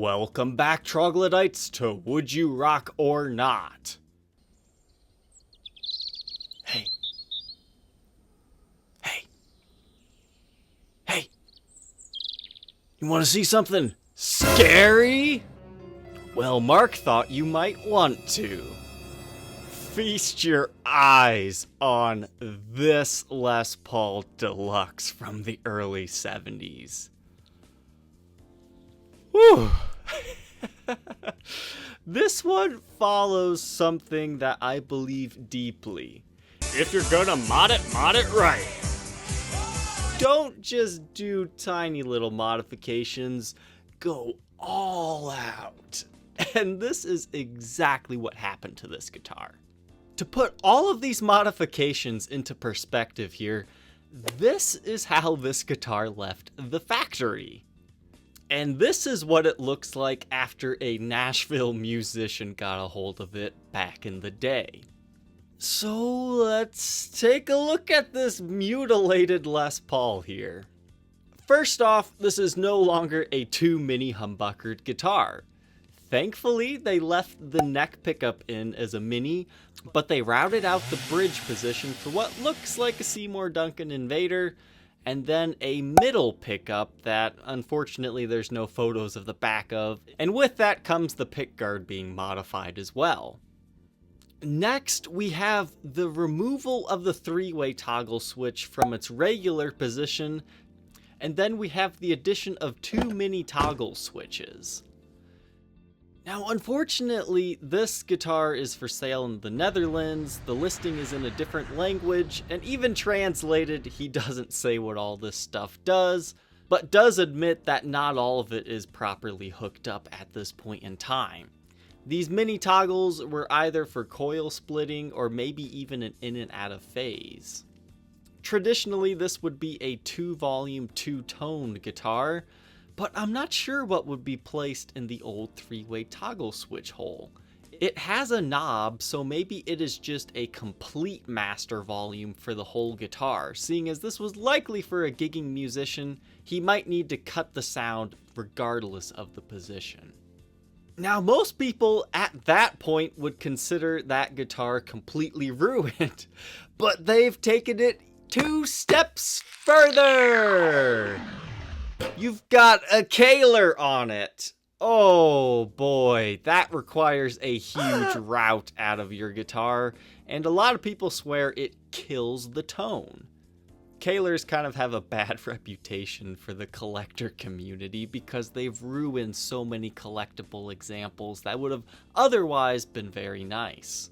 Welcome back, troglodytes, to Would You Rock or Not? Hey. You want to see something scary? Well, Mark thought you might want to. Feast your eyes on this Les Paul Deluxe from the early 70s. Whew. This one follows something that I believe deeply. If you're gonna mod it right. Don't just do tiny little modifications, go all out. And this is exactly what happened to this guitar. To put all of these modifications into perspective here, this is how this guitar left the factory. And this is what it looks like after a Nashville musician got a hold of it back in the day. So let's take a look at this mutilated Les Paul here. First off, this is no longer a mini-humbuckered guitar. Thankfully, they left the neck pickup in as a mini, but they routed out the bridge position for what looks like a Seymour Duncan Invader, and then a middle pickup that unfortunately there's no photos of the back of, and with that comes the pickguard being modified as well. Next, we have the removal of the three-way toggle switch from its regular position, and then we have the addition of two mini toggle switches. Now, unfortunately, this guitar is for sale in the Netherlands, the listing is in a different language, and even translated, he doesn't say what all this stuff does, but does admit that not all of it is properly hooked up at this point in time. These mini toggles were either for coil splitting or maybe even an in and out of phase. Traditionally, this would be a 2-volume, 2-toned guitar, but I'm not sure what would be placed in the old 3-way toggle switch hole. It has a knob, so maybe it is just a complete master volume for the whole guitar. Seeing as this was likely for a gigging musician, he might need to cut the sound regardless of the position. Now, most people at that point would consider that guitar completely ruined, but they've taken it 2 steps further! You've got a Kaher on it! Oh boy, that requires a huge route out of your guitar, and a lot of people swear it kills the tone. Kahers kind of have a bad reputation for the collector community because they've ruined so many collectible examples that would have otherwise been very nice.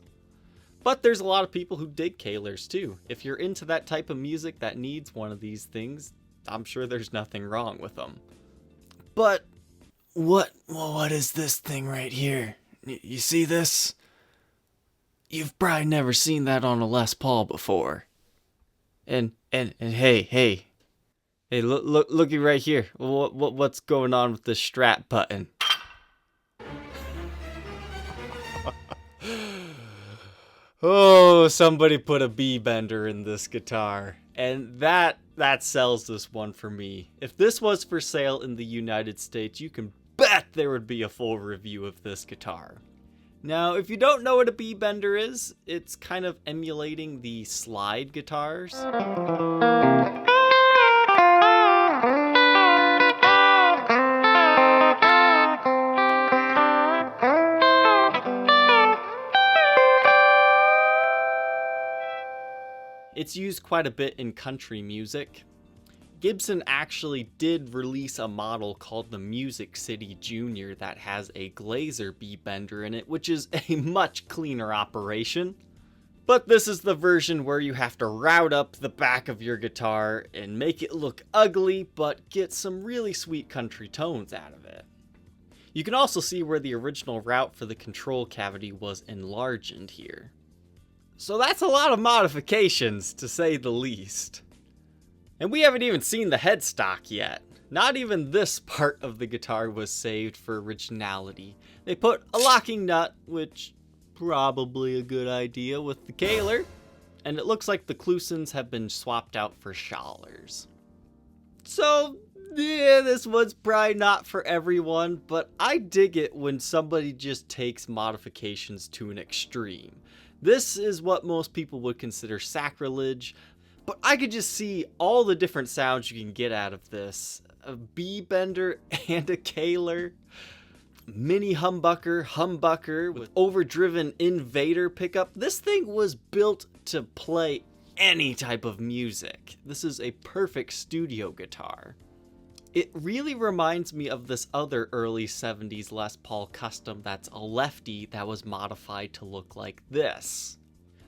But there's a lot of people who dig Kahers too. If you're into that type of music that needs one of these things, I'm sure there's nothing wrong with them. But what is this thing right here? You see this? You've probably never seen that on a Les Paul before. And hey, looky right here. What's going on with this strap button? Oh, somebody put a B-bender in this guitar, and that sells this one for me. If this was for sale in the United States, you can bet there would be a full review of this guitar. Now, if you don't know what a B-bender is, it's kind of emulating the slide guitars. It's used quite a bit in country music. Gibson actually did release a model called the Music City Junior that has a Glazer B-bender in it, which is a much cleaner operation. But this is the version where you have to route up the back of your guitar and make it look ugly, but get some really sweet country tones out of it. You can also see where the original route for the control cavity was enlarged here. So that's a lot of modifications, to say the least. And we haven't even seen the headstock yet. Not even this part of the guitar was saved for originality. They put a locking nut, which probably a good idea with the Kaher, and it looks like the clousons have been swapped out for Schallers. So, yeah, this one's probably not for everyone, but I dig it when somebody just takes modifications to an extreme. This is what most people would consider sacrilege, but I could just see all the different sounds you can get out of this. A B-bender and a Kaher. Mini-humbucker with overdriven Invader pickup. This thing was built to play any type of music. This is a perfect studio guitar. It really reminds me of this other early 70s Les Paul custom that's a lefty that was modified to look like this.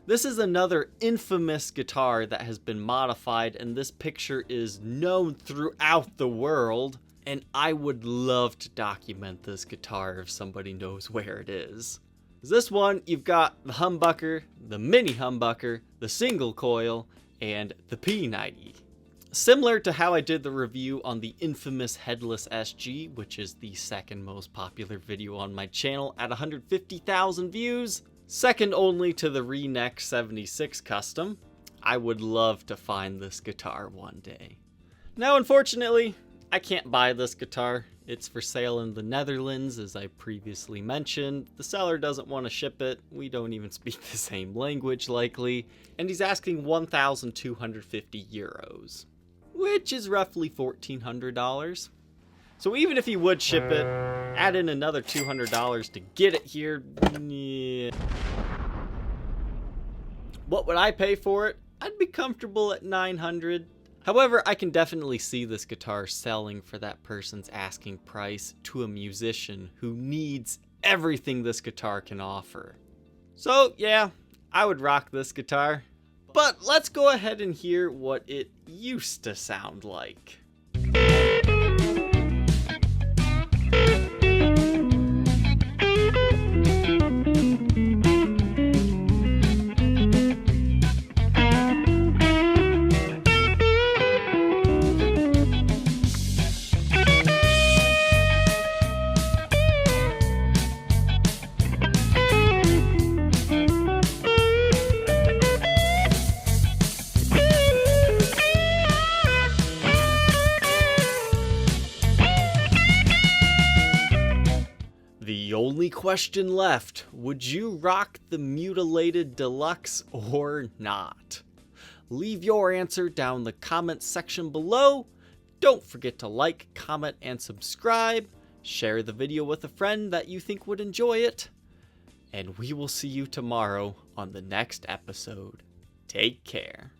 This is another infamous guitar that has been modified, and this picture is known throughout the world, and I would love to document this guitar if somebody knows where it is. This one, you've got the humbucker, the mini humbucker, the single coil, and the P90. Similar to how I did the review on the infamous headless SG, which is the second most popular video on my channel at 150,000 views, second only to the Reneck 76 custom. I would love to find this guitar one day. Now, unfortunately, I can't buy this guitar. It's for sale in the Netherlands, as I previously mentioned. The seller doesn't want to ship it. We don't even speak the same language, likely. And he's asking 1,250 euros, which is roughly $1,400. So even if he would ship it, add in another $200 to get it here, yeah. What would I pay for it? I'd be comfortable at $900. However, I can definitely see this guitar selling for that person's asking price to a musician who needs everything this guitar can offer. So yeah, I would rock this guitar. But let's go ahead and hear what it used to sound like. The only question left, would you rock the Mutilated Deluxe or not? Leave your answer down the comment section below. Don't forget to like, comment, and subscribe. Share the video with a friend that you think would enjoy it. And we will see you tomorrow on the next episode. Take care.